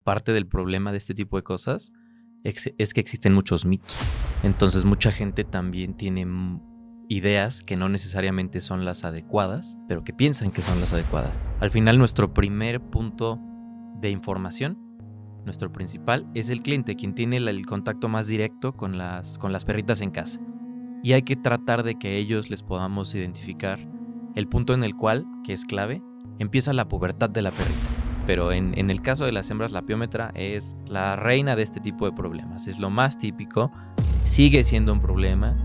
parte del problema de este tipo de cosas es que existen muchos mitos. Entonces mucha gente también tiene ideas que no necesariamente son las adecuadas, pero que piensan que son las adecuadas. Al final, nuestro primer punto de información, nuestro principal, es el cliente, quien tiene el contacto más directo con las perritas en casa. Y hay que tratar de que ellos les podamos identificar el punto en el cual, que es clave, empieza la pubertad de la perrita. Pero en el caso de las hembras, la piómetra es la reina de este tipo de problemas. Es lo más típico, sigue siendo un problema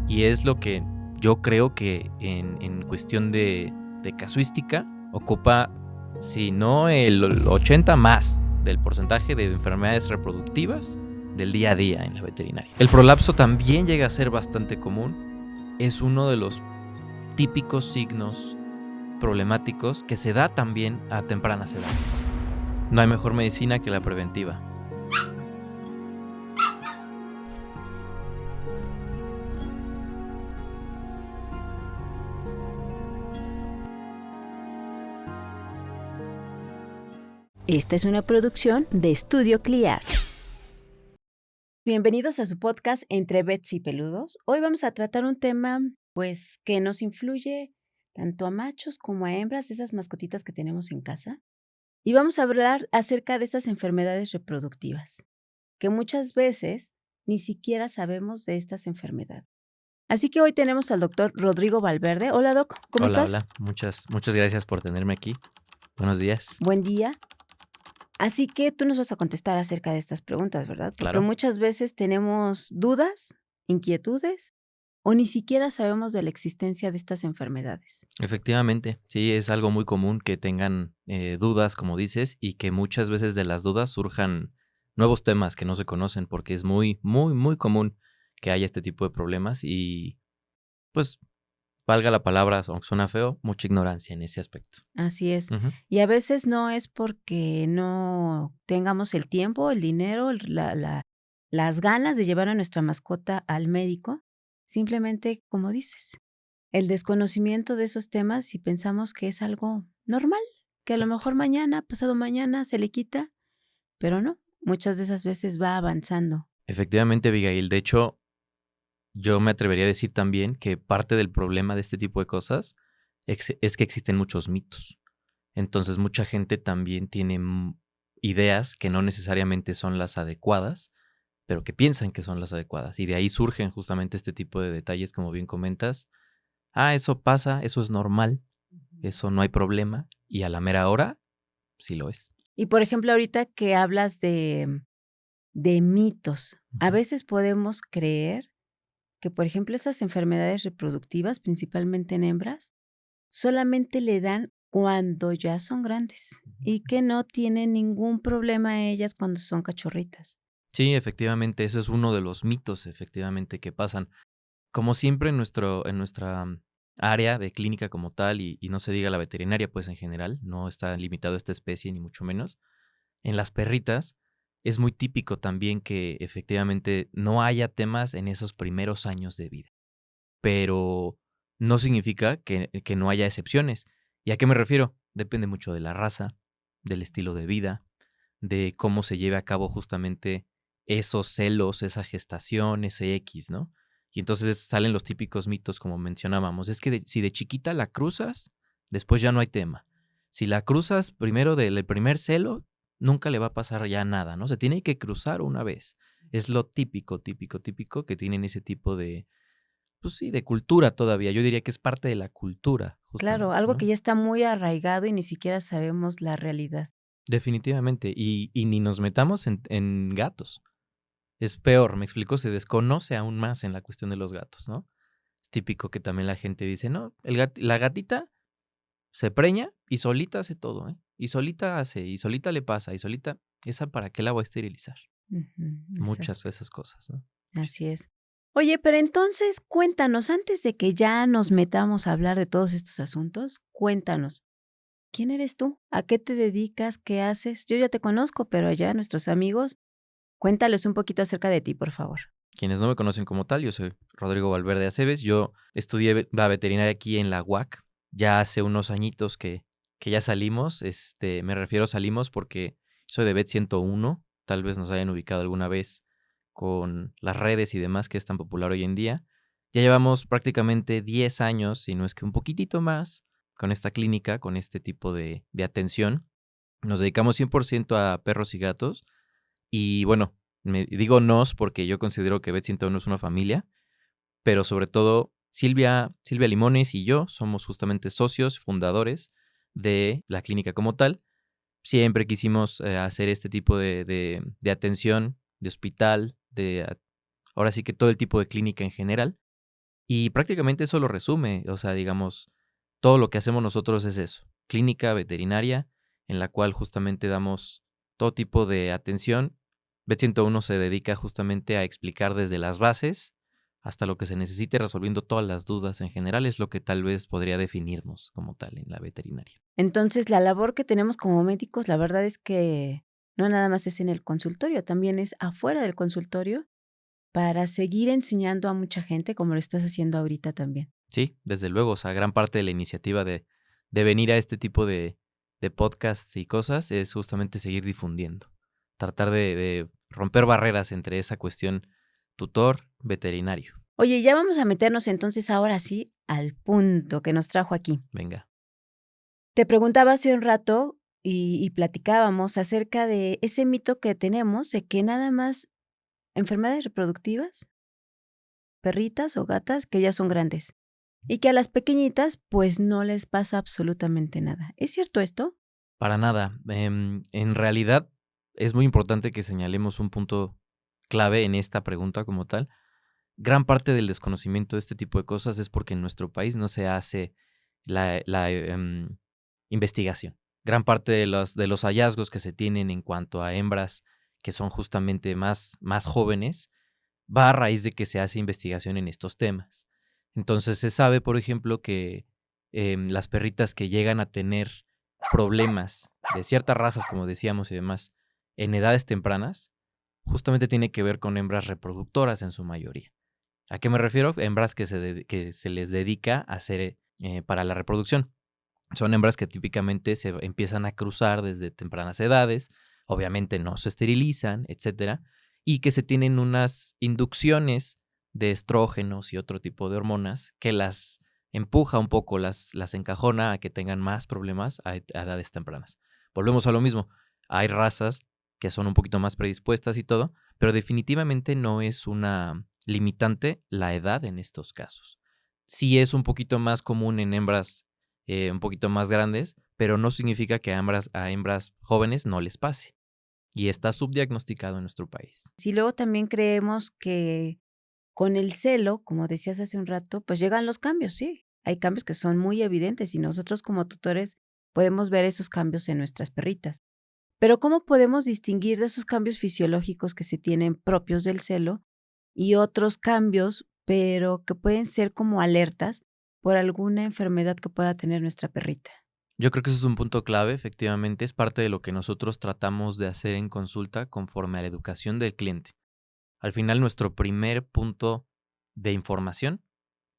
y es lo que yo creo que en cuestión de casuística ocupa, si no el 80 más del porcentaje de enfermedades reproductivas del día a día en la veterinaria. El prolapso también llega a ser bastante común. Es uno de los típicos signos problemáticos que se da también a tempranas edades. No hay mejor medicina que la preventiva. Esta es una producción de Estudio Cliar. Bienvenidos a su podcast Entre Vets y Peludos. Hoy vamos a tratar un tema, que nos influye tanto a machos como a hembras, de esas mascotitas que tenemos en casa. Y vamos a hablar acerca de estas enfermedades reproductivas, que muchas veces ni siquiera sabemos de estas enfermedades. Así que hoy tenemos al doctor Rodrigo Valverde. Hola, Doc, ¿cómo estás? Hola, muchas gracias por tenerme aquí. Buenos días. Buen día. Así que tú nos vas a contestar acerca de estas preguntas, ¿verdad? Porque Claro. muchas veces tenemos dudas, inquietudes, o ni siquiera sabemos de la existencia de estas enfermedades. Efectivamente, sí, es algo muy común que tengan dudas, como dices, y que muchas veces de las dudas surjan nuevos temas que no se conocen, porque es muy común que haya este tipo de problemas y, pues, valga la palabra, aunque suena feo, mucha ignorancia en ese aspecto. Así es. Ujú. Y a veces no es porque no tengamos el tiempo, el dinero, las ganas de llevar a nuestra mascota al médico. Simplemente, como dices, el desconocimiento de esos temas y pensamos que es algo normal, que a lo Exacto. mejor mañana, pasado mañana se le quita, pero no, muchas de esas veces va avanzando. Efectivamente, Abigail. De hecho, yo me atrevería a decir también que parte del problema de este tipo de cosas es que existen muchos mitos. Entonces, mucha gente también tiene ideas que no necesariamente son las adecuadas, pero que piensan que son las adecuadas. Y de ahí surgen justamente este tipo de detalles, como bien comentas. Ah, eso pasa, eso es normal, eso no hay problema. Y a la mera hora, sí lo es. Y por ejemplo, ahorita que hablas de mitos, a Ujú. veces podemos creer que, por ejemplo, esas enfermedades reproductivas, principalmente en hembras, solamente le dan cuando ya son grandes y que no tienen ningún problema ellas cuando son cachorritas. Sí, efectivamente, eso es uno de los mitos, efectivamente, que pasan. Como siempre en nuestra área de clínica como tal, y no se diga la veterinaria, pues en general, no está limitado a esta especie, ni mucho menos. En las perritas es muy típico también que efectivamente no haya temas en esos primeros años de vida, pero no significa que no haya excepciones. ¿Y a qué me refiero? Depende mucho de la raza, del estilo de vida, de cómo se lleve a cabo justamente esos celos, esa gestación, ese X, ¿no? Y entonces salen los típicos mitos como mencionábamos. Es que si de chiquita la cruzas, después ya no hay tema. Si la cruzas primero del primer celo, nunca le va a pasar ya nada, ¿no? Se tiene que cruzar una vez. Es lo típico que tienen ese tipo de, pues sí, de cultura todavía. Yo diría que es parte de la cultura, Claro, justamente, algo que ¿no? ya está muy arraigado y ni siquiera sabemos la realidad. Definitivamente. Y ni nos metamos en gatos. Es peor, me explico, se desconoce aún más en la cuestión de los gatos, ¿no? Es típico que también la gente dice, no, la gatita se preña y solita hace todo, ¿eh? Y solita hace, y solita le pasa, y solita, ¿esa para qué la voy a esterilizar? Ujú, Muchas exacto, de esas cosas, ¿no? así es. Oye, pero entonces cuéntanos, antes de que ya nos metamos a hablar de todos estos asuntos, cuéntanos, ¿quién eres tú? ¿A qué te dedicas? ¿Qué haces? Yo ya te conozco, pero allá nuestros amigos, cuéntales un poquito acerca de ti, por favor. Quienes no me conocen como tal, yo soy Rodrigo Valverde Aceves, yo estudié la veterinaria aquí en la UAC, ya hace unos añitos que ya salimos, me refiero salimos porque Soy de Bet101, tal vez nos hayan ubicado alguna vez con las redes y demás que es tan popular hoy en día. Ya llevamos prácticamente 10 años, si no es que un poquitito más, con esta clínica, con este tipo de atención. Nos dedicamos 100% a perros y gatos. Y bueno, me digo nos porque yo considero que Bet101 es una familia, pero sobre todo Silvia Limones y yo somos justamente socios, fundadores de la clínica como tal. Siempre quisimos hacer este tipo de atención, de hospital, ahora sí que todo el tipo de clínica en general. Y prácticamente eso lo resume, o sea, digamos, todo lo que hacemos nosotros es eso, clínica veterinaria, en la cual justamente damos todo tipo de atención. Bet101 se dedica justamente a explicar desde las bases hasta lo que se necesite, resolviendo todas las dudas en general, es lo que tal vez podría definirnos como tal en la veterinaria. Entonces, la labor que tenemos como médicos, la verdad es que no nada más es en el consultorio, también es afuera del consultorio para seguir enseñando a mucha gente, como lo estás haciendo ahorita también. Sí, desde luego, o sea, gran parte de la iniciativa de venir a este tipo de podcasts y cosas es justamente seguir difundiendo, tratar de romper barreras entre esa cuestión tutor-veterinario. Oye, ya vamos a meternos entonces ahora sí al punto que nos trajo aquí. Venga, Te preguntaba hace un rato y platicábamos acerca de ese mito que tenemos de que nada más enfermedades reproductivas, perritas o gatas, que ya son grandes, y que a las pequeñitas pues no les pasa absolutamente nada. ¿Es cierto esto? para nada. En realidad es muy importante que señalemos un punto clave en esta pregunta como tal. Gran parte del desconocimiento de este tipo de cosas es porque en nuestro país no se hace la investigación. Gran parte de los hallazgos que se tienen en cuanto a hembras que son justamente más jóvenes va a raíz de que se hace investigación en estos temas. Entonces se sabe, por ejemplo, que las perritas que llegan a tener problemas de ciertas razas, como decíamos y demás, en edades tempranas, justamente tiene que ver con hembras reproductoras en su mayoría. ¿A qué me refiero? Hembras que se les dedica a hacer para la reproducción. Son hembras que típicamente se empiezan a cruzar desde tempranas edades, obviamente no se esterilizan, etcétera, y que se tienen unas inducciones de estrógenos y otro tipo de hormonas que las empuja un poco, las encajona a que tengan más problemas a edades tempranas. Volvemos a lo mismo. Hay razas que son un poquito más predispuestas y todo, pero definitivamente no es una limitante la edad en estos casos. Sí es un poquito más común en hembras un poquito más grandes, pero no significa que a hembras jóvenes no les pase. Y está subdiagnosticado en nuestro país. Si luego también creemos que con el celo, como decías hace un rato, pues llegan los cambios, sí. Hay cambios que son muy evidentes y nosotros como tutores podemos ver esos cambios en nuestras perritas. Pero ¿cómo podemos distinguir de esos cambios fisiológicos que se tienen propios del celo y otros cambios, pero que pueden ser como alertas por alguna enfermedad que pueda tener nuestra perrita? Yo creo que eso es un punto clave, efectivamente, es parte de lo que nosotros tratamos de hacer en consulta conforme a la educación del cliente. Al final, nuestro primer punto de información,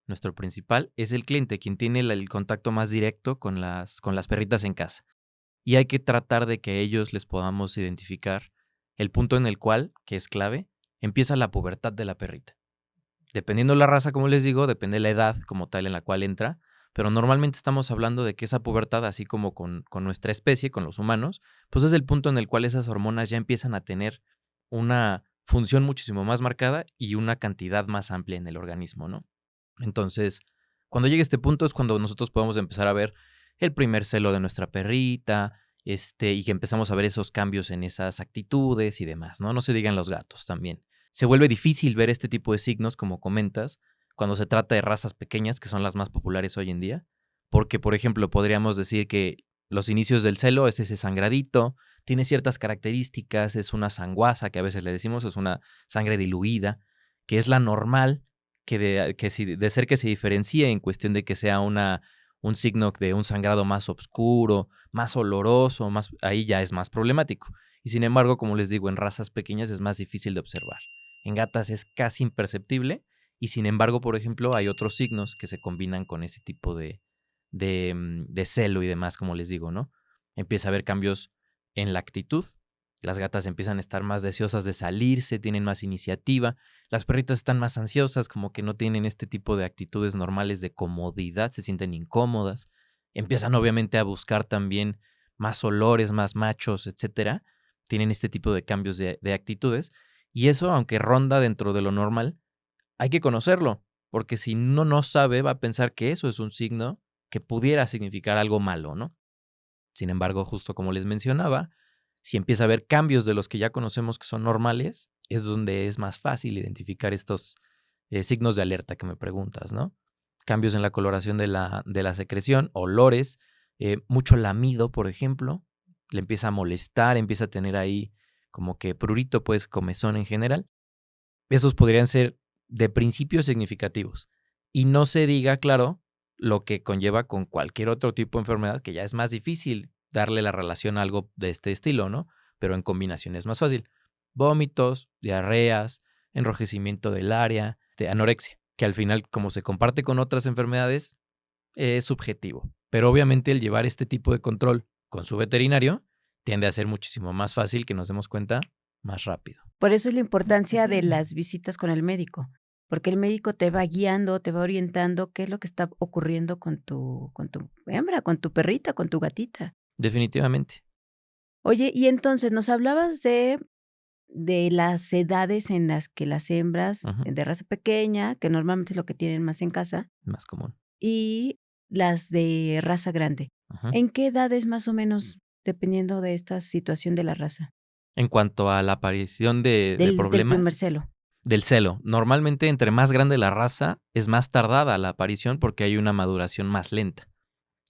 nuestro principal, es el cliente, quien tiene el contacto más directo con las perritas en casa. Y hay que tratar de que ellos les podamos identificar el punto en el cual, que es clave, empieza la pubertad de la perrita. Dependiendo la raza, como les digo, depende la edad como tal en la cual entra, pero normalmente estamos hablando de que esa pubertad, así como con nuestra especie, con los humanos, pues es el punto en el cual esas hormonas ya empiezan a tener una función muchísimo más marcada y una cantidad más amplia en el organismo, ¿no? Entonces, cuando llegue este punto es cuando nosotros podemos empezar a ver el primer celo de nuestra perrita, y que empezamos a ver esos cambios en esas actitudes y demás, ¿no? No se digan los gatos también. Se vuelve difícil ver este tipo de signos, como comentas, cuando se trata de razas pequeñas, que son las más populares hoy en día, porque, por ejemplo, podríamos decir que los inicios del celo es ese sangradito, tiene ciertas características, es una sanguaza, que a veces le decimos, es una sangre diluida, que es la normal, de ser que se diferencie en cuestión de que sea un signo de un sangrado más oscuro, más oloroso, ahí ya es más problemático. Y sin embargo, como les digo, en razas pequeñas es más difícil de observar. En gatas es casi imperceptible y sin embargo, por ejemplo, hay otros signos que se combinan con ese tipo de celo y demás, como les digo, ¿no? Empieza a haber cambios en la actitud, Las gatas empiezan a estar más deseosas de salirse, tienen más iniciativa. Las perritas están más ansiosas, como que no tienen este tipo de actitudes normales de comodidad, se sienten incómodas. Empiezan obviamente a buscar también más olores, más machos, etcétera. Tienen este tipo de cambios de actitudes. Y eso, aunque ronda dentro de lo normal, hay que conocerlo, porque si uno no sabe, va a pensar que eso es un signo que pudiera significar algo malo, ¿no? Sin embargo, justo como les mencionaba, si empieza a haber cambios de los que ya conocemos que son normales, es donde es más fácil identificar estos signos de alerta que me preguntas, ¿no? Cambios en la coloración de la secreción, olores, mucho lamido, por ejemplo, le empieza a molestar, empieza a tener ahí como que prurito, pues comezón en general. Esos podrían ser de principio significativos. Y no se diga, claro, lo que conlleva con cualquier otro tipo de enfermedad, que ya es más difícil darle la relación a algo de este estilo, ¿no? Pero en combinación es más fácil. Vómitos, diarreas, enrojecimiento del área, de anorexia, que al final, como se comparte con otras enfermedades, es subjetivo. Pero obviamente el llevar este tipo de control con su veterinario tiende a ser muchísimo más fácil que nos demos cuenta más rápido. Por eso es la importancia de las visitas con el médico, porque el médico te va guiando, te va orientando qué es lo que está ocurriendo con tu hembra, con tu perrita, con tu gatita. Definitivamente. Oye, y entonces nos hablabas de las edades en las que las hembras Ujú. de raza pequeña, que normalmente es lo que tienen más en casa, Más común. y las de raza grande. Ujú. ¿En qué edades más o menos, dependiendo de esta situación de la raza? En cuanto a la aparición de Del primer problemas, celo. del celo. Normalmente, entre más grande la raza, es más tardada la aparición porque hay una maduración más lenta.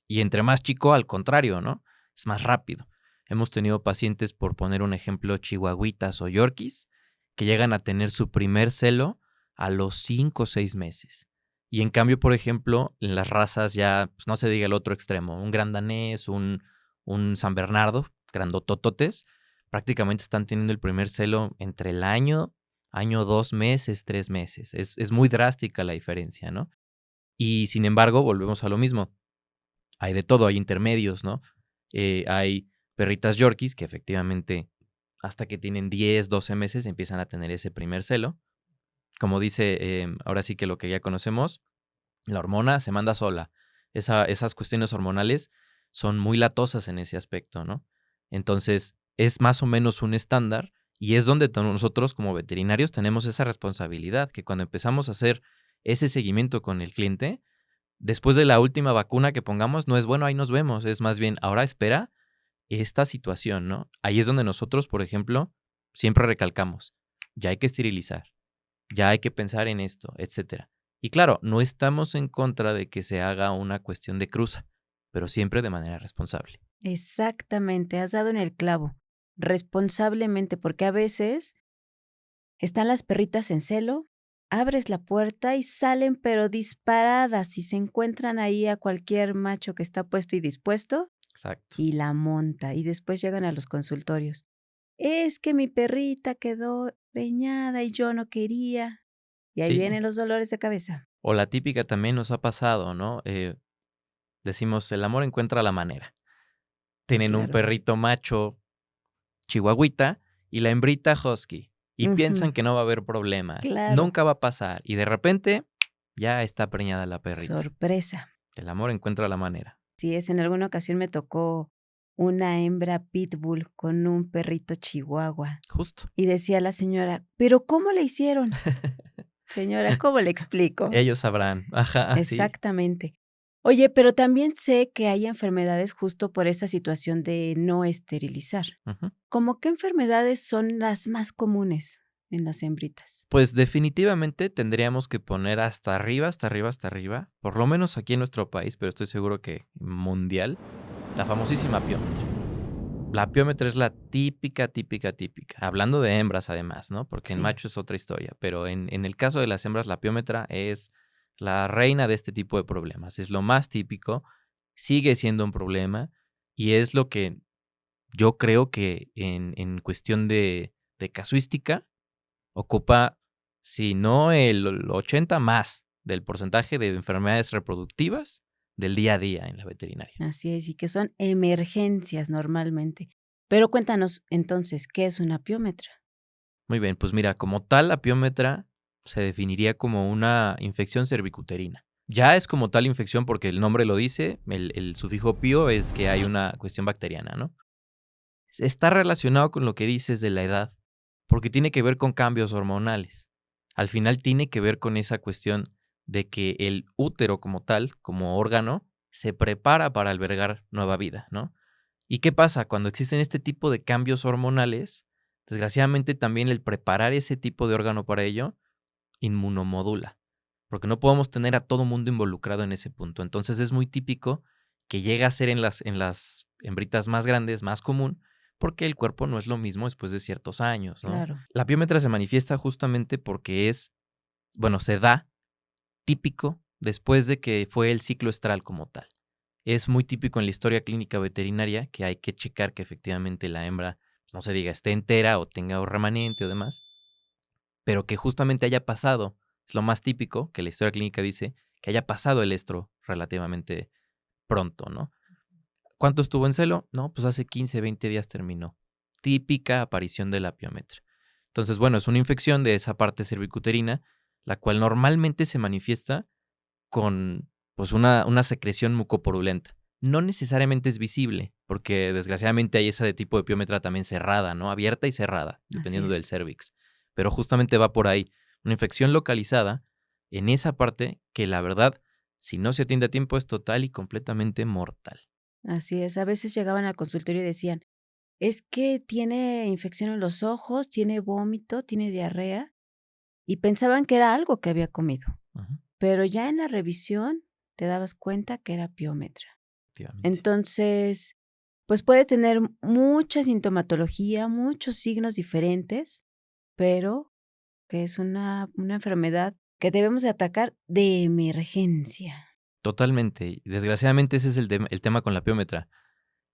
Y entre más chico, al contrario, ¿no? Es más rápido. Hemos tenido pacientes, por poner un ejemplo, chihuahuitas o yorkies, que llegan a tener su primer celo a los 5 o 6 meses. Y en cambio, por ejemplo, en las razas ya, pues no se diga el otro extremo, un gran danés, un San Bernardo, grandotototes, prácticamente están teniendo el primer celo entre el año, 2 meses, 3 meses. Es muy drástica la diferencia, ¿no? Y sin embargo, volvemos a lo mismo. Hay de todo, hay intermedios, ¿no? Hay perritas yorkies que efectivamente hasta que tienen 10, 12 meses empiezan a tener ese primer celo. Como dice, ahora sí que lo que ya conocemos, la hormona se manda sola. Esas cuestiones hormonales son muy latosas en ese aspecto, ¿no? Entonces, es más o menos un estándar y es donde nosotros como veterinarios tenemos esa responsabilidad, que cuando empezamos a hacer ese seguimiento con el cliente, después de la última vacuna que pongamos, no es bueno, ahí nos vemos, es más bien, ahora espera esta situación, ¿no? Ahí es donde nosotros, por ejemplo, siempre recalcamos, ya hay que esterilizar, ya hay que pensar en esto, etcétera. Y claro, no estamos en contra de que se haga una cuestión de cruza, pero siempre de manera responsable. Exactamente, has dado en el clavo. Responsablemente, porque a veces están las perritas en celo, abres la puerta y salen pero disparadas y se encuentran ahí a cualquier macho que está puesto y dispuesto Exacto. y la monta y después llegan a los consultorios. Es que mi perrita quedó preñada y yo no quería. Y ahí Sí. vienen los dolores de cabeza. O la típica también nos ha pasado, ¿no? Decimos, el amor encuentra la manera. Tienen un Claro. perrito macho chihuahuita y la hembrita husky. Y Ujú, piensan que no va a haber problema. claro. Nunca va a pasar. Y de repente ya está preñada la perrita. Sorpresa. El amor encuentra la manera. Sí es, en alguna ocasión me tocó una hembra pitbull con un perrito chihuahua. Justo. Y decía la señora: "¿Pero cómo le hicieron?". Señora, ¿cómo le explico? Ellos sabrán. Ajá, sí. Exactamente. Oye, pero también sé que hay enfermedades justo por esta situación de no esterilizar. Ujú. ¿Cómo qué enfermedades son las más comunes en las hembritas? Pues definitivamente tendríamos que poner hasta arriba, hasta arriba, hasta arriba, por lo menos aquí en nuestro país, pero estoy seguro que mundial, la famosísima piómetra. La piómetra es la típica, típica, típica. Hablando de hembras además, ¿no? Porque en Sí. macho es otra historia, pero en el caso de las hembras, la piómetra es la reina de este tipo de problemas. Es lo más típico, sigue siendo un problema y es lo que yo creo que en cuestión de casuística ocupa, si no el 80 más del porcentaje de enfermedades reproductivas del día a día en la veterinaria. Así es, y que son emergencias normalmente. Pero cuéntanos entonces, ¿qué es una apiómetra? Muy bien, pues mira, como tal, la apiómetra se definiría como una infección cervicuterina. Ya es como tal infección porque el nombre lo dice, el sufijo pio es que hay una cuestión bacteriana, ¿no? Está relacionado con lo que dices de la edad, porque tiene que ver con cambios hormonales. Al final tiene que ver con esa cuestión de que el útero como tal, como órgano, se prepara para albergar nueva vida, ¿no? ¿Y qué pasa? Cuando existen este tipo de cambios hormonales, desgraciadamente también el preparar ese tipo de órgano para ello inmunomodula, porque no podemos tener a todo mundo involucrado en ese punto. Entonces es muy típico que llega a ser en las hembritas más grandes, más común, porque el cuerpo no es lo mismo después de ciertos años, ¿no? Claro. La piómetra se manifiesta justamente porque se da típico después de que fue el ciclo estral como tal. Es muy típico en la historia clínica veterinaria que hay que checar que efectivamente la hembra, no se diga, esté entera o tenga un remanente o demás, pero que justamente haya pasado, es lo más típico que la historia clínica dice, que haya pasado el estro relativamente pronto, ¿no? ¿Cuánto estuvo en celo? No, pues hace 15, 20 días terminó. Típica aparición de la piometra. Entonces, bueno, es una infección de esa parte cervicuterina, la cual normalmente se manifiesta con pues una secreción mucoporulenta. No necesariamente es visible, porque desgraciadamente hay esa de tipo de piómetra también cerrada, ¿no? Abierta y cerrada, Así dependiendo del es. cérvix. Pero justamente va por ahí. Una infección localizada en esa parte que la verdad, si no se atiende a tiempo, es total y completamente mortal. Así es. A veces llegaban al consultorio y decían, es que tiene infección en los ojos, tiene vómito, tiene diarrea, y pensaban que era algo que había comido. Ujú, Pero ya en la revisión te dabas cuenta que era piómetra. efectivamente. Entonces, pues puede tener mucha sintomatología, muchos signos diferentes, pero que es una enfermedad que debemos de atacar de emergencia. Totalmente. Y desgraciadamente ese es el tema con la piómetra.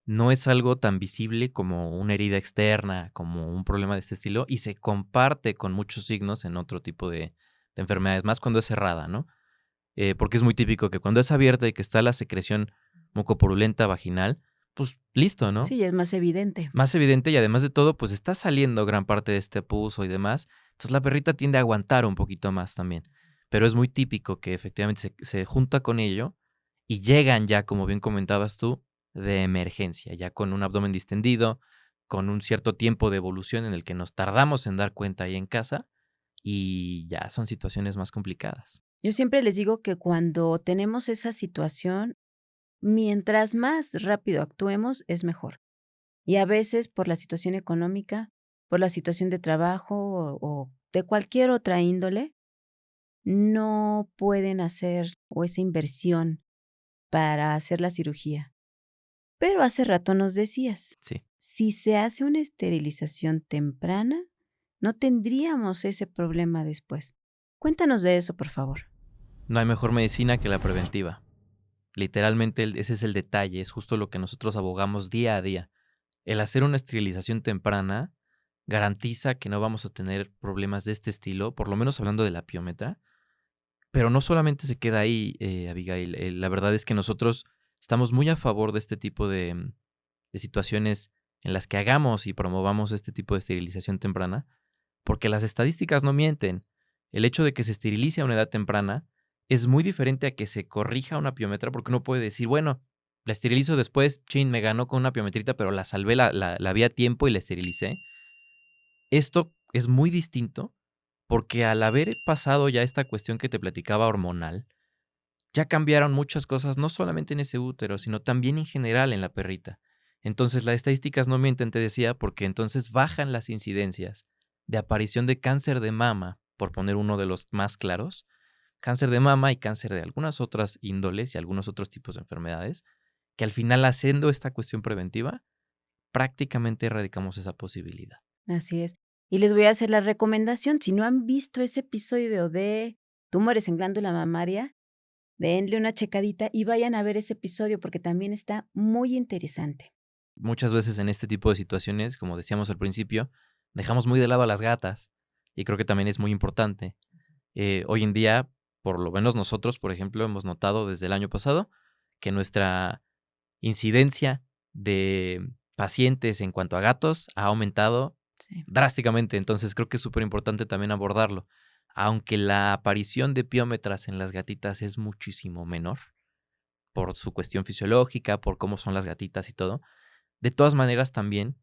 No es algo tan visible como una herida externa, como un problema de este estilo, y se comparte con muchos signos en otro tipo de enfermedades, más cuando es cerrada, ¿no? Porque es muy típico que cuando es abierta y que está la secreción mucopurulenta vaginal, pues listo, ¿no? Sí, es más evidente. Más evidente y además de todo, pues está saliendo gran parte de este pus y demás. Entonces la perrita tiende a aguantar un poquito más también. Pero es muy típico que efectivamente se junta con ello y llegan ya, como bien comentabas tú, de emergencia, ya con un abdomen distendido, con un cierto tiempo de evolución en el que nos tardamos en dar cuenta ahí en casa y ya son situaciones más complicadas. Yo siempre les digo que cuando tenemos esa situación, mientras más rápido actuemos, es mejor. Y a veces por la situación económica, por la situación de trabajo o de cualquier otra índole, no pueden hacer o esa inversión para hacer la cirugía. Pero hace rato nos decías, Sí, si se hace una esterilización temprana, no tendríamos ese problema después. Cuéntanos de eso, por favor. no hay mejor medicina que la preventiva. Literalmente ese es el detalle, es justo lo que nosotros abogamos día a día. El hacer una esterilización temprana garantiza que no vamos a tener problemas de este estilo, por lo menos hablando de la piómetra, pero no solamente se queda ahí, Abigail. La verdad es que nosotros estamos muy a favor de este tipo de situaciones en las que hagamos y promovamos este tipo de esterilización temprana, porque las estadísticas no mienten. El hecho de que se esterilice a una edad temprana es muy diferente a que se corrija una piometra, porque uno puede decir, bueno, la esterilizo después, chin, me ganó con una piometrita, pero la salvé, la vi a tiempo y la esterilicé. Esto es muy distinto porque al haber pasado ya esta cuestión que te platicaba hormonal, ya cambiaron muchas cosas, no solamente en ese útero, sino también en general en la perrita. Entonces, las estadísticas no mienten, te decía, porque entonces bajan las incidencias de aparición de cáncer de mama, por poner uno de los más claros, cáncer de mama y cáncer de algunas otras índoles y algunos otros tipos de enfermedades, que al final haciendo esta cuestión preventiva, prácticamente erradicamos esa posibilidad. Así es. Y les voy a hacer la recomendación, si no han visto ese episodio de tumores en glándula mamaria, denle una checadita y vayan a ver ese episodio porque también está muy interesante. Muchas veces en este tipo de situaciones, como decíamos al principio, dejamos muy de lado a las gatas y creo que también es muy importante. Hoy en día, por lo menos nosotros, por ejemplo, hemos notado desde el año pasado que nuestra incidencia de pacientes en cuanto a gatos ha aumentado Sí. drásticamente. Entonces creo que es súper importante también abordarlo. Aunque la aparición de piómetras en las gatitas es muchísimo menor por su cuestión fisiológica, por cómo son las gatitas y todo, de todas maneras también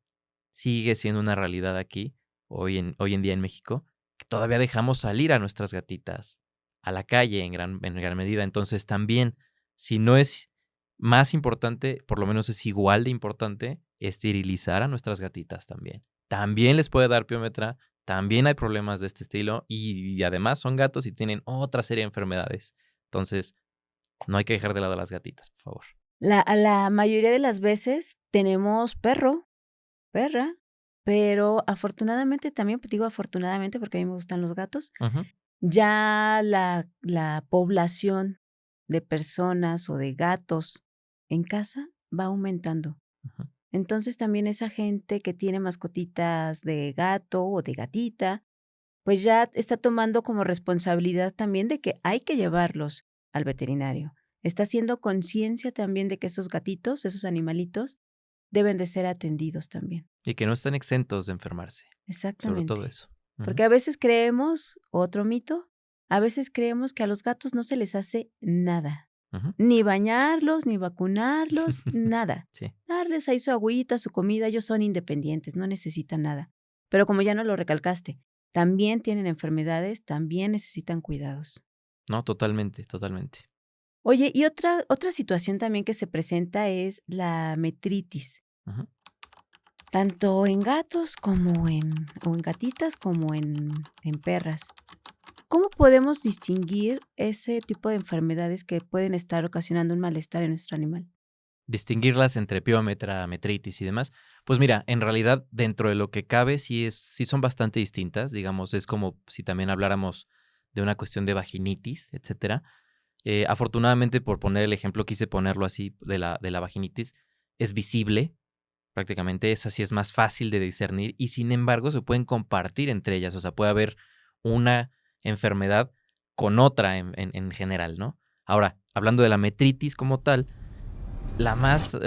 sigue siendo una realidad aquí, hoy en día en México, que todavía dejamos salir a nuestras gatitas a la calle en gran medida. Entonces también, si no es más importante, por lo menos es igual de importante esterilizar a nuestras gatitas también. También les puede dar piómetra, también hay problemas de este estilo y además son gatos y tienen otra serie de enfermedades. Entonces, no hay que dejar de lado a las gatitas, por favor. La mayoría de las veces tenemos perro, perra, pero afortunadamente también, pues, digo afortunadamente porque a mí me gustan los gatos, Ujú, ya la población de personas o de gatos en casa va aumentando. ujú. Entonces, también esa gente que tiene mascotitas de gato o de gatita, pues ya está tomando como responsabilidad también de que hay que llevarlos al veterinario. Está haciendo conciencia también de que esos gatitos, esos animalitos, deben de ser atendidos también. Y que no están exentos de enfermarse, sobre todo Exactamente. eso. Ujú, Porque a veces creemos, otro mito, a veces creemos que a los gatos no se les hace nada. ujú. Ni bañarlos, ni vacunarlos, nada. Sí. Darles ahí su agüita, su comida, ellos son independientes, no necesitan nada. Pero como ya no lo recalcaste, también tienen enfermedades, también necesitan cuidados. No, totalmente, totalmente. Oye, y otra situación también que se presenta es la metritis, Ujú. tanto en gatos como en gatitas como en perras. ¿Cómo podemos distinguir ese tipo de enfermedades que pueden estar ocasionando un malestar en nuestro animal? Distinguirlas entre piómetra, metritis y demás. Pues mira, en realidad, dentro de lo que cabe, sí son bastante distintas. Digamos, es como si también habláramos de una cuestión de vaginitis, etcétera. Afortunadamente, por poner el ejemplo, quise ponerlo así de la vaginitis, es visible, prácticamente, esa sí es más fácil de discernir y sin embargo se pueden compartir entre ellas, o sea, puede haber una enfermedad con otra en general, ¿no? Ahora, hablando de la metritis como tal, la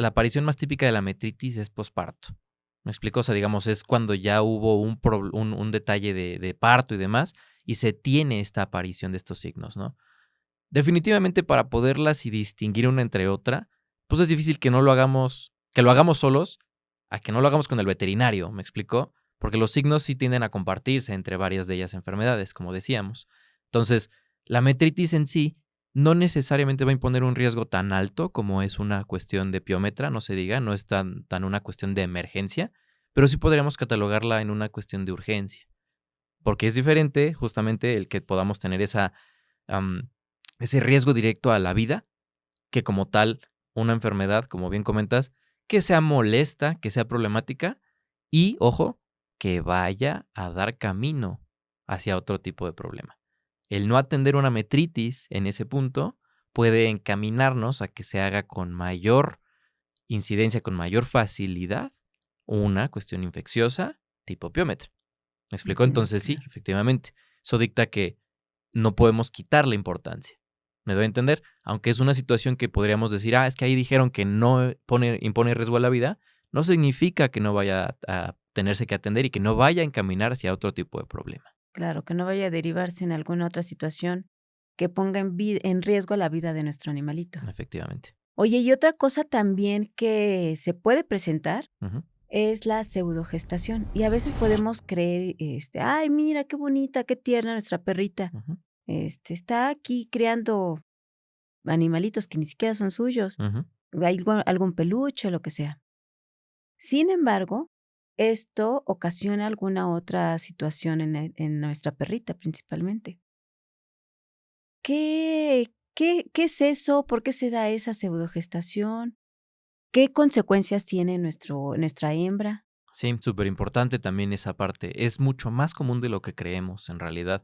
aparición más típica de la metritis es posparto. ¿Me explico? O sea, digamos, es cuando ya hubo un detalle de parto y demás, y se tiene esta aparición de estos signos, ¿no? Definitivamente para poderlas y distinguir una entre otra, pues es difícil que lo hagamos solos, a que no lo hagamos con el veterinario, ¿me explicó? Porque los signos sí tienden a compartirse entre varias de ellas enfermedades, como decíamos. Entonces, la metritis en sí no necesariamente va a imponer un riesgo tan alto como es una cuestión de piómetra, no se diga, no es tan una cuestión de emergencia, pero sí podríamos catalogarla en una cuestión de urgencia, porque es diferente justamente el que podamos tener am, ese riesgo directo a la vida que como tal una enfermedad, como bien comentas, que sea molesta, que sea problemática y, ojo, que vaya a dar camino hacia otro tipo de problema. El no atender una metritis en ese punto puede encaminarnos a que se haga con mayor incidencia, con mayor facilidad, una cuestión infecciosa tipo piómetra. ¿Me explicó? Ujú, Entonces sí, claro. efectivamente, eso dicta que no podemos quitarle importancia. ¿Me doy a entender? Aunque es una situación que podríamos decir, es que ahí dijeron que no impone riesgo a la vida, no significa que no vaya a tenerse que atender y que no vaya a encaminar hacia otro tipo de problema. Claro, que no vaya a derivarse en alguna otra situación que ponga en riesgo la vida de nuestro animalito. Efectivamente. Oye, y otra cosa también que se puede presentar Ujú, es la pseudogestación. Y a veces podemos creer, ay, mira qué bonita, qué tierna nuestra perrita. ujú, Está aquí creando animalitos que ni siquiera son suyos, ujú. algún peluche, lo que sea. Sin embargo, esto ocasiona alguna otra situación en nuestra perrita principalmente. ¿Qué es eso? ¿Por qué se da esa pseudogestación? ¿Qué consecuencias tiene nuestra hembra? Sí, súper importante también esa parte. Es mucho más común de lo que creemos en realidad.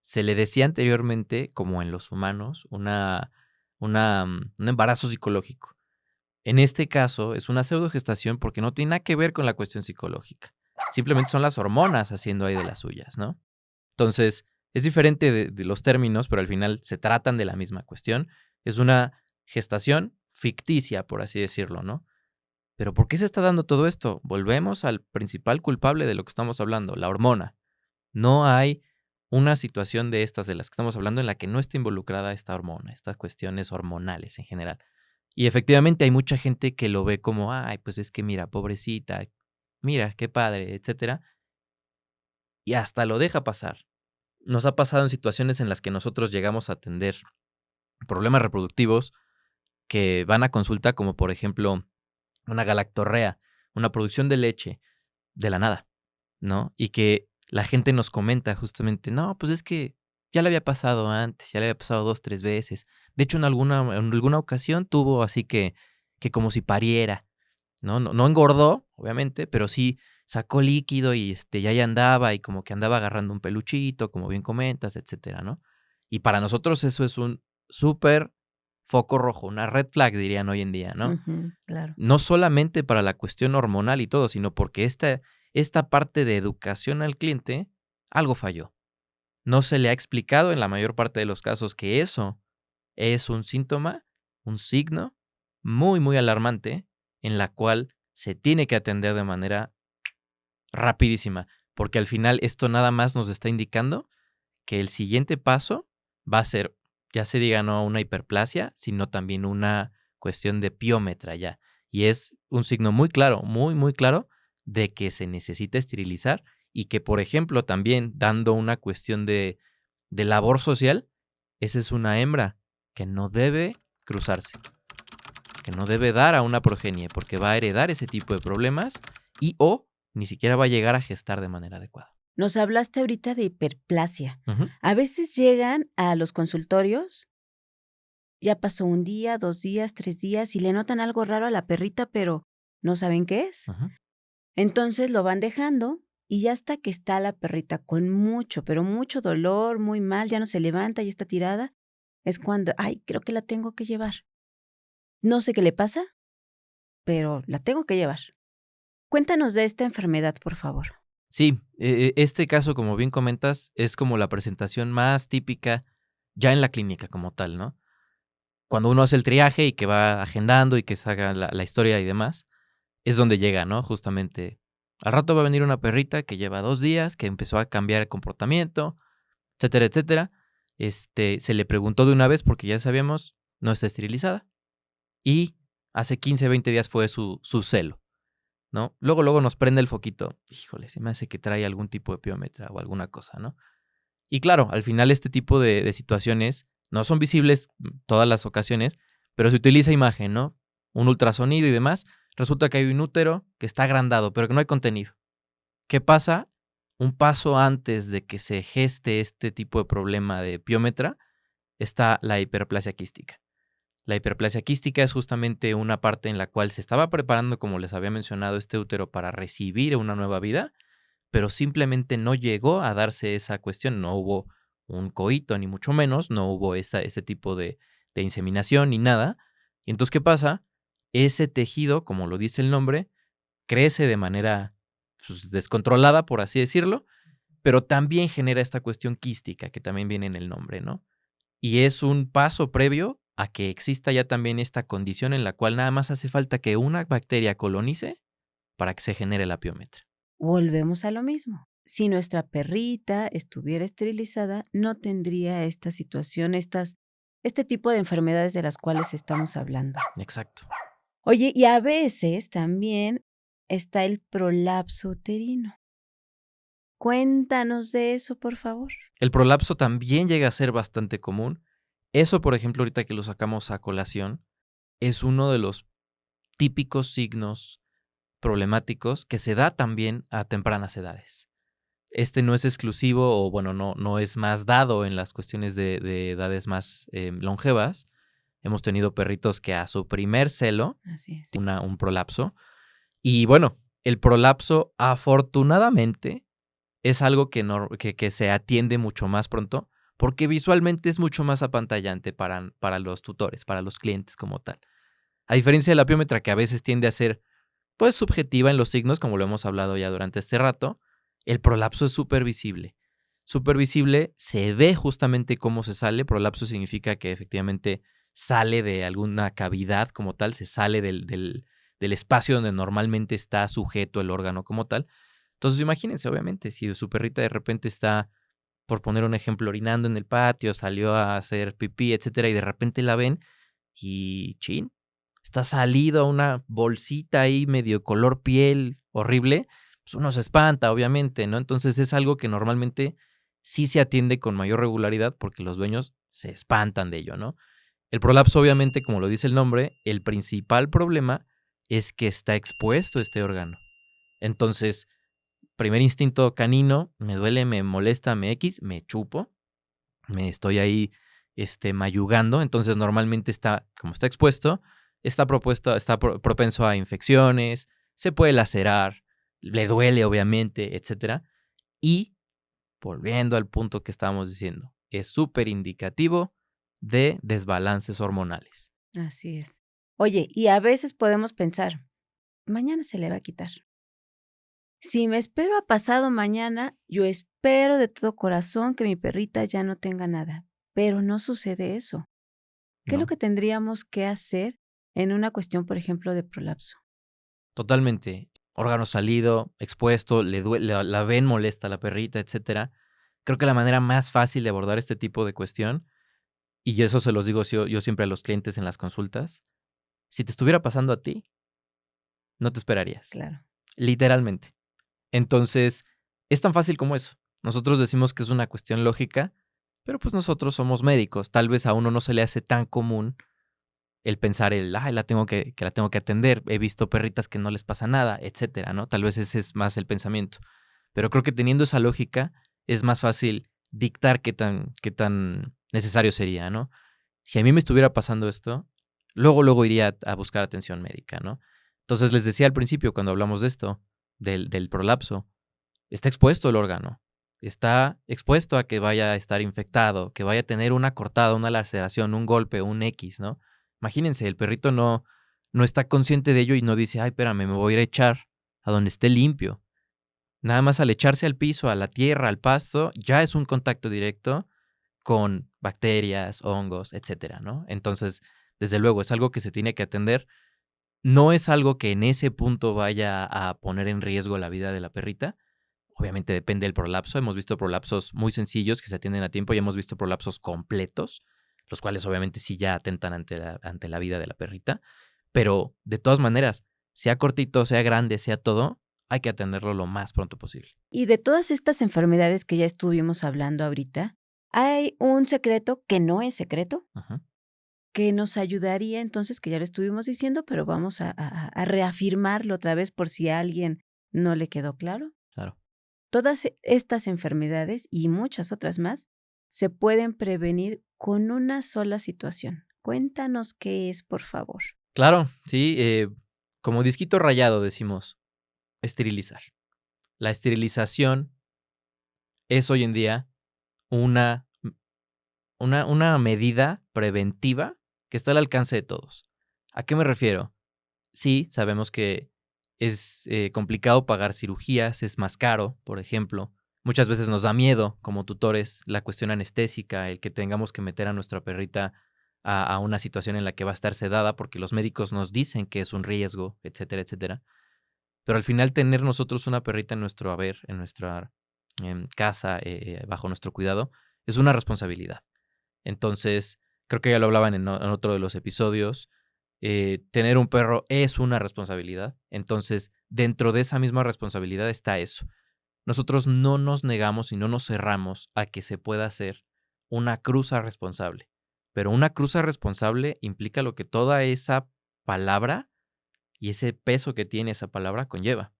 Se le decía anteriormente, como en los humanos, un embarazo psicológico. En este caso, es una pseudogestación porque no tiene nada que ver con la cuestión psicológica. Simplemente son las hormonas haciendo ahí de las suyas, ¿no? Entonces, es diferente de los términos, pero al final se tratan de la misma cuestión. Es una gestación ficticia, por así decirlo, ¿no? Pero ¿por qué se está dando todo esto? Volvemos al principal culpable de lo que estamos hablando, la hormona. No hay una situación de estas de las que estamos hablando en la que no esté involucrada esta hormona, estas cuestiones hormonales en general. Y efectivamente hay mucha gente que lo ve como, ay, pues es que mira, pobrecita, mira, qué padre, etcétera, y hasta lo deja pasar. Nos ha pasado en situaciones en las que nosotros llegamos a atender problemas reproductivos que van a consulta, como por ejemplo una galactorrea, una producción de leche de la nada, ¿no? Y que la gente nos comenta justamente, no, pues es que ya le había pasado antes, ya le había pasado 2, 3 veces. De hecho, en alguna ocasión tuvo así que como si pariera, ¿no? No engordó, obviamente, pero sí sacó líquido y ya ahí andaba y como que andaba agarrando un peluchito, como bien comentas, etcétera, ¿no? Y para nosotros eso es un súper foco rojo, una red flag, dirían hoy en día, ¿no? Ujú, claro. No solamente para la cuestión hormonal y todo, sino porque esta parte de educación al cliente, algo falló. No se le ha explicado en la mayor parte de los casos que eso es un síntoma, un signo muy, muy alarmante en la cual se tiene que atender de manera rapidísima, porque al final esto nada más nos está indicando que el siguiente paso va a ser, ya se diga no una hiperplasia, sino también una cuestión de piómetra ya. Y es un signo muy claro, muy, muy claro de que se necesita esterilizar y que, por ejemplo, también dando una cuestión de labor social, esa es una hembra que no debe cruzarse, que no debe dar a una progenie porque va a heredar ese tipo de problemas y o ni siquiera va a llegar a gestar de manera adecuada. Nos hablaste ahorita de hiperplasia. Ujú, A veces llegan a los consultorios, ya pasó 1 día, 2 días, 3 días y le notan algo raro a la perrita, pero no saben qué es. ujú. Entonces lo van dejando y ya hasta que está la perrita con mucho, pero mucho dolor, muy mal, ya no se levanta, ya está tirada, es cuando, ay, creo que la tengo que llevar. No sé qué le pasa, pero la tengo que llevar. Cuéntanos de esta enfermedad, por favor. Sí, este caso, como bien comentas, es como la presentación más típica ya en la clínica como tal, ¿no? Cuando uno hace el triaje y que va agendando y que se haga la historia y demás, es donde llega, ¿no? Justamente, al rato va a venir una perrita que lleva 2 días, que empezó a cambiar el comportamiento, etcétera, etcétera. Se le preguntó de una vez porque ya sabíamos, no está esterilizada. Y hace 15, 20 días fue su celo, ¿no? Luego nos prende el foquito. Híjole, se me hace que trae algún tipo de piómetra o alguna cosa, ¿no? Y claro, al final este tipo de situaciones no son visibles todas las ocasiones, pero se utiliza imagen, ¿no? Un ultrasonido y demás. Resulta que hay un útero que está agrandado, pero que no hay contenido. ¿Qué pasa? Un paso antes de que se geste este tipo de problema de piómetra está la hiperplasia quística. La hiperplasia quística es justamente una parte en la cual se estaba preparando, como les había mencionado, este útero para recibir una nueva vida, pero simplemente no llegó a darse esa cuestión, no hubo un coito, ni mucho menos, no hubo ese tipo de inseminación ni nada. Y entonces, ¿qué pasa? Ese tejido, como lo dice el nombre, crece de manera pues, descontrolada, por así decirlo, pero también genera esta cuestión quística, que también viene en el nombre, ¿no? Y es un paso previo a que exista ya también esta condición en la cual nada más hace falta que una bacteria colonice para que se genere la piómetra. Volvemos a lo mismo. Si nuestra perrita estuviera esterilizada, no tendría esta situación, este tipo de enfermedades de las cuales estamos hablando. Exacto. Oye, y a veces también está el prolapso uterino. Cuéntanos de eso, por favor. El prolapso también llega a ser bastante común. Eso, por ejemplo, ahorita que lo sacamos a colación, es uno de los típicos signos problemáticos que se da también a tempranas edades. Este no es exclusivo o, bueno, no es más dado en las cuestiones de edades más longevas. Hemos tenido perritos que a su primer celo, Así es. un prolapso. Y bueno, el prolapso afortunadamente es algo que se atiende mucho más pronto porque visualmente es mucho más apantallante para los tutores, para los clientes como tal. A diferencia de la piómetra que a veces tiende a ser pues subjetiva en los signos, como lo hemos hablado ya durante este rato, el prolapso es súper visible. Súper visible, se ve justamente cómo se sale. Prolapso significa que efectivamente sale de alguna cavidad como tal, se sale del del espacio donde normalmente está sujeto el órgano como tal. Entonces imagínense, obviamente, si su perrita de repente está, por poner un ejemplo, orinando en el patio, salió a hacer pipí, etcétera, y de repente la ven y chin, está salido una bolsita ahí medio color piel horrible, pues uno se espanta, obviamente, ¿no? Entonces es algo que normalmente sí se atiende con mayor regularidad porque los dueños se espantan de ello, ¿no? El prolapso, obviamente, como lo dice el nombre, el principal problema es que está expuesto este órgano. Entonces, primer instinto canino, me duele, me molesta, me chupo, me estoy ahí mayugando. Entonces, normalmente está, como está expuesto, está propenso a infecciones, se puede lacerar, le duele, obviamente, etcétera. Y, volviendo al punto que estábamos diciendo, es súper indicativo de desbalances hormonales. Así es. Oye, y a veces podemos pensar, mañana se le va a quitar. Si me espero a pasado mañana, yo espero de todo corazón que mi perrita ya no tenga nada. Pero no sucede eso. ¿Qué es lo ¿No? que tendríamos que hacer en una cuestión, por ejemplo, de prolapso? Totalmente. Órgano salido, expuesto, le duele, la ven molesta a la perrita, etcétera. Creo que la manera más fácil de abordar este tipo de cuestión, y eso se los digo yo siempre a los clientes en las consultas, si te estuviera pasando a ti, no te esperarías. Claro. Literalmente. Entonces, es tan fácil como eso. Nosotros decimos que es una cuestión lógica, pero pues nosotros somos médicos. Tal vez a uno no se le hace tan común el pensar ay, la tengo que atender. He visto perritas que no les pasa nada, etcétera, ¿no? Tal vez ese es más el pensamiento. Pero creo que teniendo esa lógica es más fácil dictar qué tan necesario sería, ¿no? Si a mí me estuviera pasando esto, luego iría a buscar atención médica, ¿no? Entonces les decía al principio cuando hablamos de esto, del prolapso, está expuesto el órgano, está expuesto a que vaya a estar infectado, que vaya a tener una cortada, una laceración, un golpe, un X, ¿no? Imagínense, el perrito no está consciente de ello y no dice, ay, espérame, me voy a ir a echar a donde esté limpio. Nada más al echarse al piso, a la tierra, al pasto, ya es un contacto directo con bacterias, hongos, etcétera, ¿no? Entonces, desde luego, es algo que se tiene que atender. No es algo que en ese punto vaya a poner en riesgo la vida de la perrita. Obviamente depende del prolapso. Hemos visto prolapsos muy sencillos que se atienden a tiempo y hemos visto prolapsos completos, los cuales obviamente sí ya atentan ante la vida de la perrita. Pero de todas maneras, sea cortito, sea grande, sea todo, hay que atenderlo lo más pronto posible. Y de todas estas enfermedades que ya estuvimos hablando ahorita, hay un secreto que no es secreto, Ajá. que nos ayudaría entonces, que ya lo estuvimos diciendo, pero vamos a reafirmarlo otra vez por si a alguien no le quedó claro. Claro. Todas estas enfermedades y muchas otras más se pueden prevenir con una sola situación. Cuéntanos qué es, por favor. Claro, sí. Como disquito rayado decimos, esterilizar. La esterilización es hoy en día una medida preventiva que está al alcance de todos. ¿A qué me refiero? Sí, sabemos que es complicado pagar cirugías, es más caro, por ejemplo. Muchas veces nos da miedo como tutores la cuestión anestésica, el que tengamos que meter a nuestra perrita a una situación en la que va a estar sedada porque los médicos nos dicen que es un riesgo, etcétera, etcétera. Pero al final tener nosotros una perrita en nuestro haber, en nuestra casa, bajo nuestro cuidado, es una responsabilidad. Entonces, creo que ya lo hablaban en otro de los episodios, tener un perro es una responsabilidad. Entonces, dentro de esa misma responsabilidad está eso. Nosotros no nos negamos y no nos cerramos a que se pueda hacer una cruza responsable. Pero una cruza responsable implica lo que toda esa palabra y ese peso que tiene esa palabra conlleva.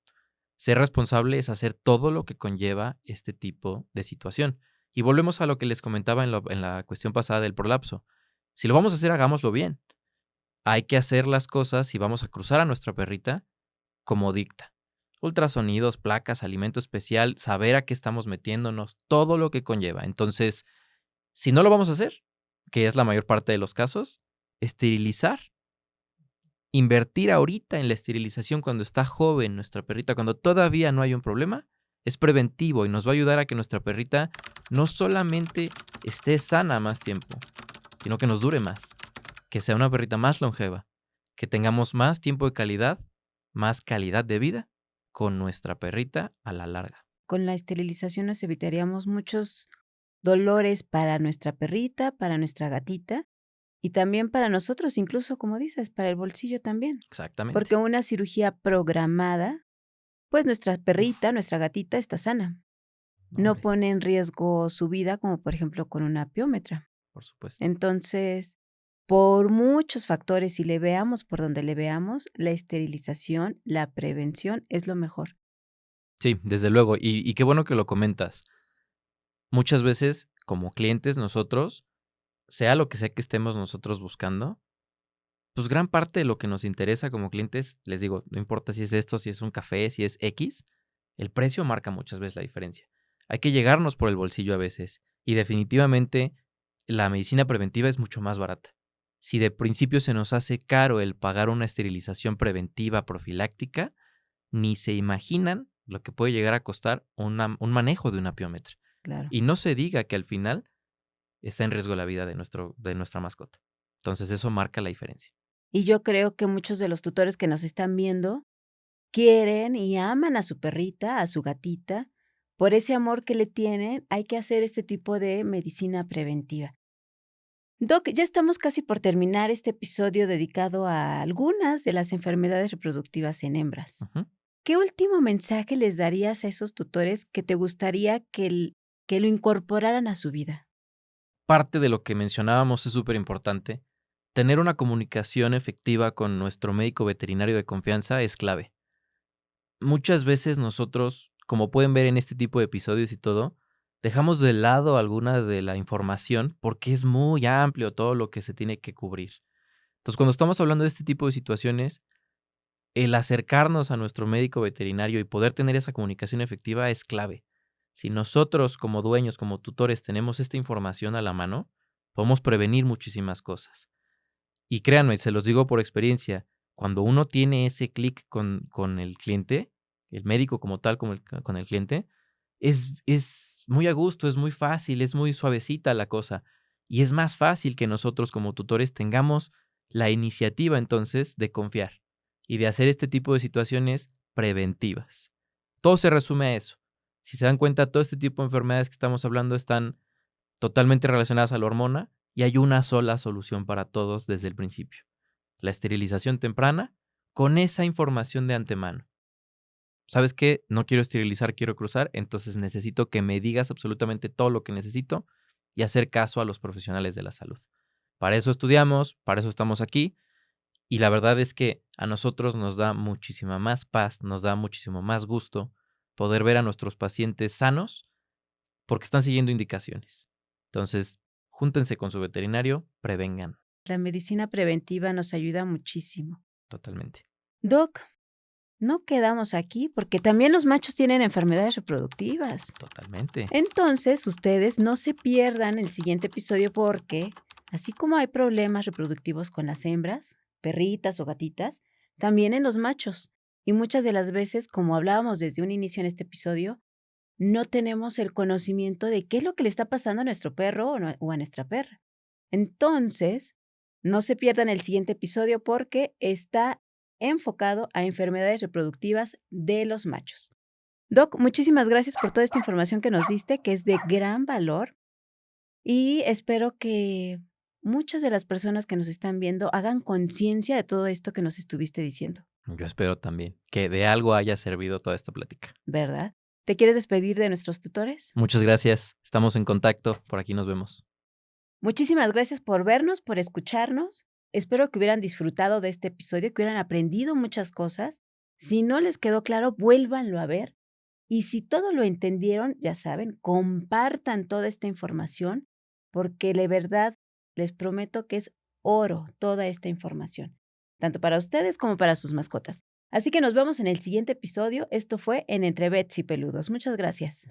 Ser responsable es hacer todo lo que conlleva este tipo de situación. Y volvemos a lo que les comentaba en la cuestión pasada del prolapso. Si lo vamos a hacer, hagámoslo bien. Hay que hacer las cosas si vamos a cruzar a nuestra perrita como dicta. Ultrasonidos, placas, alimento especial, saber a qué estamos metiéndonos, todo lo que conlleva. Entonces, si no lo vamos a hacer, que es la mayor parte de los casos, esterilizar. Invertir ahorita en la esterilización cuando está joven nuestra perrita, cuando todavía no hay un problema, es preventivo y nos va a ayudar a que nuestra perrita no solamente esté sana más tiempo, sino que nos dure más, que sea una perrita más longeva, que tengamos más tiempo de calidad más calidad de vida con nuestra perrita a la larga. Con la esterilización nos evitaríamos muchos dolores para nuestra perrita, para nuestra gatita y también para nosotros, incluso, como dices, para el bolsillo también. Porque Exactamente. una cirugía programada, pues nuestra perrita, Uf, nuestra gatita está sana. no, No hombre, pone en riesgo su vida, como por ejemplo con una apiómetra. por supuesto. Entonces, por muchos factores, si le veamos por donde le veamos, la esterilización, la prevención es lo mejor. Sí, desde luego. Y qué bueno que lo comentas. Muchas veces, como clientes, nosotros, sea lo que sea que estemos nosotros buscando, pues gran parte de lo que nos interesa como clientes, les digo, no importa si es esto, si es un café, si es X, el precio marca muchas veces la diferencia. Hay que llegarnos por el bolsillo a veces. Y definitivamente la medicina preventiva es mucho más barata. Si de principio se nos hace caro el pagar una esterilización preventiva profiláctica, ni se imaginan lo que puede llegar a costar un manejo de un apiómetra. Claro. Y no se diga que al final está en riesgo la vida de nuestra mascota. Entonces eso marca la diferencia. Y yo creo que muchos de los tutores que nos están viendo quieren y aman a su perrita, a su gatita. Por ese amor que le tienen, hay que hacer este tipo de medicina preventiva. Doc, ya estamos casi por terminar este episodio dedicado a algunas de las enfermedades reproductivas en hembras. Ujú. ¿Qué último mensaje les darías a esos tutores que te gustaría que lo incorporaran a su vida? Parte de lo que mencionábamos es súper importante. Tener una comunicación efectiva con nuestro médico veterinario de confianza es clave. Muchas veces nosotros, como pueden ver en este tipo de episodios y todo, dejamos de lado alguna de la información porque es muy amplio todo lo que se tiene que cubrir. Entonces, cuando estamos hablando de este tipo de situaciones, el acercarnos a nuestro médico veterinario y poder tener esa comunicación efectiva es clave. Si nosotros como dueños, como tutores, tenemos esta información a la mano, podemos prevenir muchísimas cosas. Y créanme, se los digo por experiencia, cuando uno tiene ese clic con el cliente, el médico como tal, con el cliente, es muy a gusto, es muy fácil, es muy suavecita la cosa. Y es más fácil que nosotros como tutores tengamos la iniciativa entonces de confiar y de hacer este tipo de situaciones preventivas. Todo se resume a eso. Si se dan cuenta, todo este tipo de enfermedades que estamos hablando están totalmente relacionadas a la hormona y hay una sola solución para todos desde el principio. La esterilización temprana con esa información de antemano. ¿Sabes qué? No quiero esterilizar, quiero cruzar, entonces necesito que me digas absolutamente todo lo que necesito y hacer caso a los profesionales de la salud. Para eso estudiamos, para eso estamos aquí y la verdad es que a nosotros nos da muchísima más paz, nos da muchísimo más gusto poder ver a nuestros pacientes sanos porque están siguiendo indicaciones. Entonces, júntense con su veterinario, prevengan La medicina preventiva nos ayuda muchísimo. totalmente. Doc, no quedamos aquí porque también los machos tienen enfermedades reproductivas. Totalmente. Entonces, ustedes no se pierdan el siguiente episodio porque, así como hay problemas reproductivos con las hembras, perritas o gatitas, también en los machos. Y muchas de las veces, como hablábamos desde un inicio en este episodio, no tenemos el conocimiento de qué es lo que le está pasando a nuestro perro o a nuestra perra. Entonces, no se pierdan el siguiente episodio porque está enfocado a enfermedades reproductivas de los machos. Doc, muchísimas gracias por toda esta información que nos diste, que es de gran valor, y espero que muchas de las personas que nos están viendo hagan conciencia de todo esto que nos estuviste diciendo, Yo espero también que de algo haya servido toda esta plática. ¿verdad? ¿Te quieres despedir de nuestros tutores? Muchas gracias. Estamos en contacto. Por aquí nos vemos. Muchísimas gracias por vernos, por escucharnos. Espero que hubieran disfrutado de este episodio, que hubieran aprendido muchas cosas. Si no les quedó claro, vuélvanlo a ver. Y si todo lo entendieron, ya saben, compartan toda esta información, porque de verdad les prometo que es oro toda esta información, tanto para ustedes como para sus mascotas. Así que nos vemos en el siguiente episodio. Esto fue en Entre Vets y Peludos. Muchas gracias.